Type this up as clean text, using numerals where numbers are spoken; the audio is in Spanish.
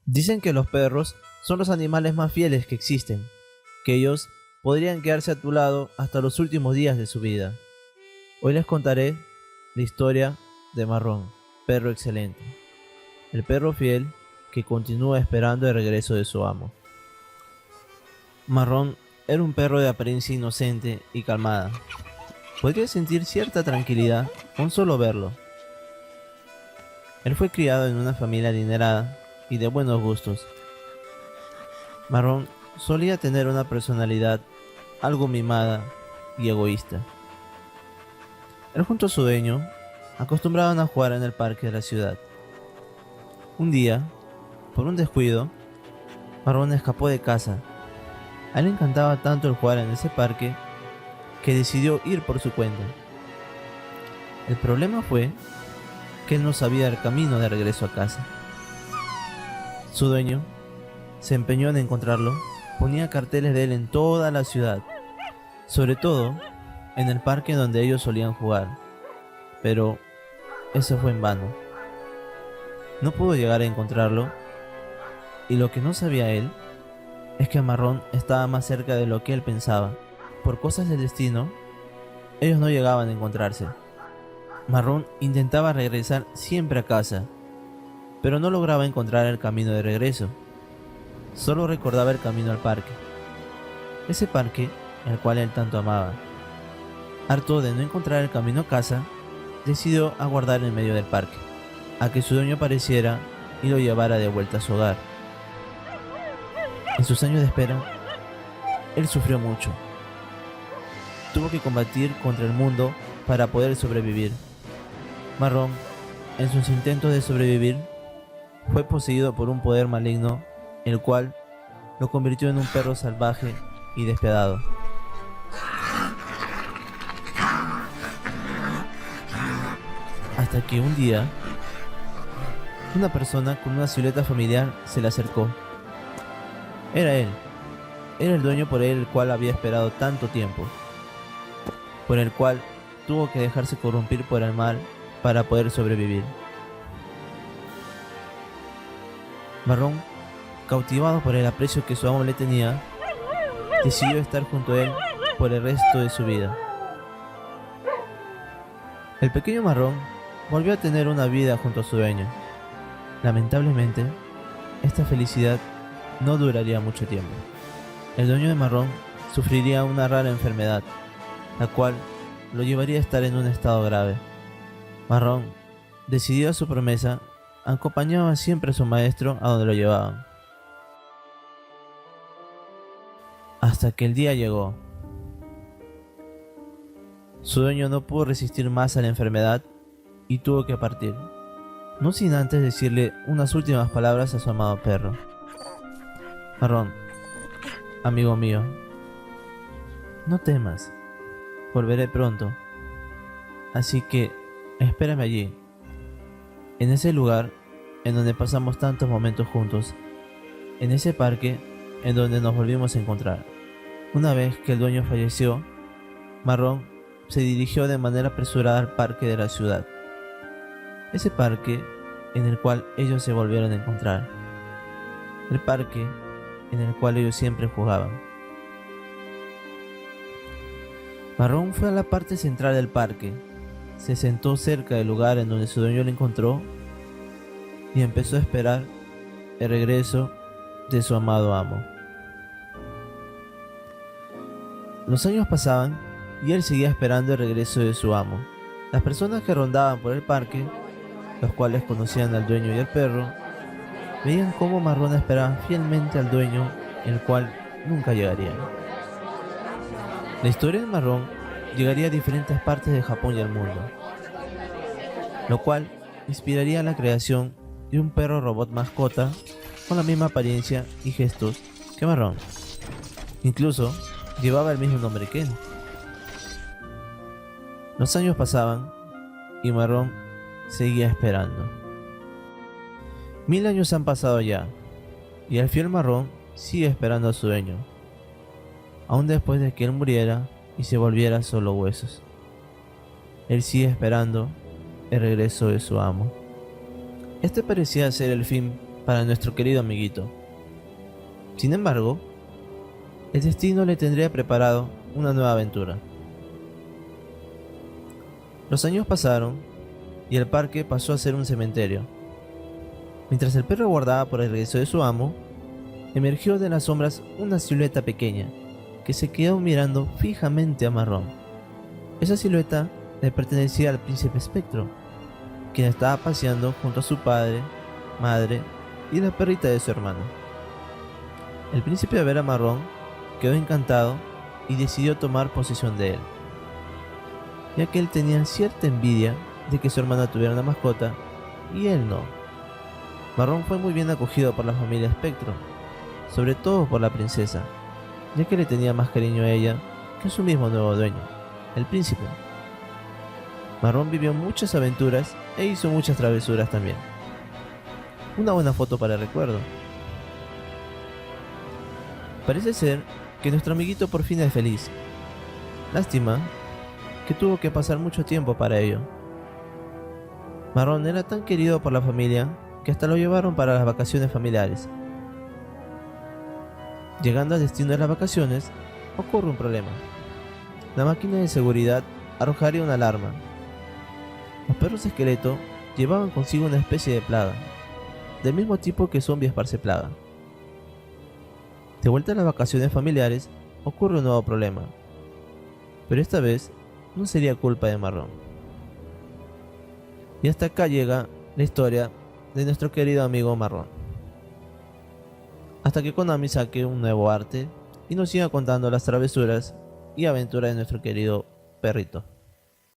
Dicen que los perros son los animales más fieles que existen, que ellos podrían quedarse a tu lado hasta los últimos días de su vida. Hoy les contaré la historia de Marrón, perro excelente, el perro fiel que continúa esperando el regreso de su amo. Marrón era un perro de apariencia inocente y calmada. Podría sentir cierta tranquilidad con solo verlo. Él fue criado en una familia adinerada y de buenos gustos. Marrón solía tener una personalidad algo mimada y egoísta. Él junto a su dueño acostumbraban a jugar en el parque de la ciudad. Un día, por un descuido, Marrón escapó de casa. A él le encantaba tanto el jugar en ese parque que decidió ir por su cuenta. El problema fue que él no sabía el camino de regreso a casa. Su dueño se empeñó en encontrarlo, ponía carteles de él en toda la ciudad, sobre todo en el parque donde ellos solían jugar, pero eso fue en vano. No pudo llegar a encontrarlo, y lo que no sabía él es que Marrón estaba más cerca de lo que él pensaba. Por cosas del destino, ellos no llegaban a encontrarse. Marrón intentaba regresar siempre a casa, pero no lograba encontrar el camino de regreso. Solo recordaba el camino al parque, ese parque el cual él tanto amaba. Harto de no encontrar el camino a casa, decidió aguardar en medio del parque, a que su dueño apareciera y lo llevara de vuelta a su hogar. En sus años de espera, él sufrió mucho. Tuvo que combatir contra el mundo para poder sobrevivir. Marrón, en sus intentos de sobrevivir, fue poseído por un poder maligno, el cual lo convirtió en un perro salvaje y despiadado. Hasta que un día, una persona con una silueta familiar se le acercó. Era él, era el dueño por el cual había esperado tanto tiempo, por el cual tuvo que dejarse corrompir por el mal para poder sobrevivir. Marrón, cautivado por el aprecio que su amo le tenía, decidió estar junto a él por el resto de su vida. El pequeño Marrón volvió a tener una vida junto a su dueño. Lamentablemente, esta felicidad no duraría mucho tiempo. El dueño de Marrón sufriría una rara enfermedad, la cual lo llevaría a estar en un estado grave. Marrón, decidido a su promesa, acompañaba siempre a su maestro a donde lo llevaban. Hasta que el día llegó. Su dueño no pudo resistir más a la enfermedad y tuvo que partir, no sin antes decirle unas últimas palabras a su amado perro. Marrón, amigo mío, no temas, volveré pronto, así que espérame allí, en ese lugar en donde pasamos tantos momentos juntos, en ese parque en donde nos volvimos a encontrar. Una vez que el dueño falleció, Marrón se dirigió de manera apresurada al parque de la ciudad, ese parque en el cual ellos se volvieron a encontrar, el parque en el cual ellos siempre jugaban. Marrón fue a la parte central del parque, se sentó cerca del lugar en donde su dueño lo encontró y empezó a esperar el regreso de su amado amo. Los años pasaban y él seguía esperando el regreso de su amo. Las personas que rondaban por el parque, los cuales conocían al dueño y al perro, veían cómo Marrón esperaba fielmente al dueño, el cual nunca llegaría. La historia de Marrón llegaría a diferentes partes de Japón y al mundo, lo cual inspiraría la creación de un perro robot mascota con la misma apariencia y gestos que Marrón. Incluso llevaba el mismo nombre que él. Los años pasaban y Marrón seguía esperando. 1000 años han pasado ya, y el fiel Marrón sigue esperando a su dueño, aún después de que él muriera y se volviera solo huesos. Él sigue esperando el regreso de su amo. Este parecía ser el fin para nuestro querido amiguito. Sin embargo, el destino le tendría preparado una nueva aventura. Los años pasaron y el parque pasó a ser un cementerio. Mientras el perro aguardaba por el regreso de su amo, emergió de las sombras una silueta pequeña que se quedó mirando fijamente a Marrón. Esa silueta le pertenecía al príncipe espectro, quien estaba paseando junto a su padre, madre y la perrita de su hermano. El príncipe, al ver a Marrón, quedó encantado y decidió tomar posesión de él, ya que él tenía cierta envidia de que su hermana tuviera una mascota y él no. Marrón fue muy bien acogido por la familia Espectro, sobre todo por la princesa, ya que le tenía más cariño a ella que a su mismo nuevo dueño, el príncipe. Marrón vivió muchas aventuras e hizo muchas travesuras también. Una buena foto para el recuerdo. Parece ser que nuestro amiguito por fin es feliz. Lástima que tuvo que pasar mucho tiempo para ello. Marrón era tan querido por la familia que hasta lo llevaron para las vacaciones familiares. Llegando al destino de las vacaciones, ocurre un problema. La máquina de seguridad arrojaría una alarma. Los perros esqueleto llevaban consigo una especie de plaga, del mismo tipo que Zombie esparce plaga. De vuelta a las vacaciones familiares, ocurre un nuevo problema, pero esta vez no sería culpa de Marrón. Y hasta acá llega la historia de nuestro querido amigo Marrón. Hasta que Konami saque un nuevo arte y nos siga contando las travesuras y aventuras de nuestro querido perrito.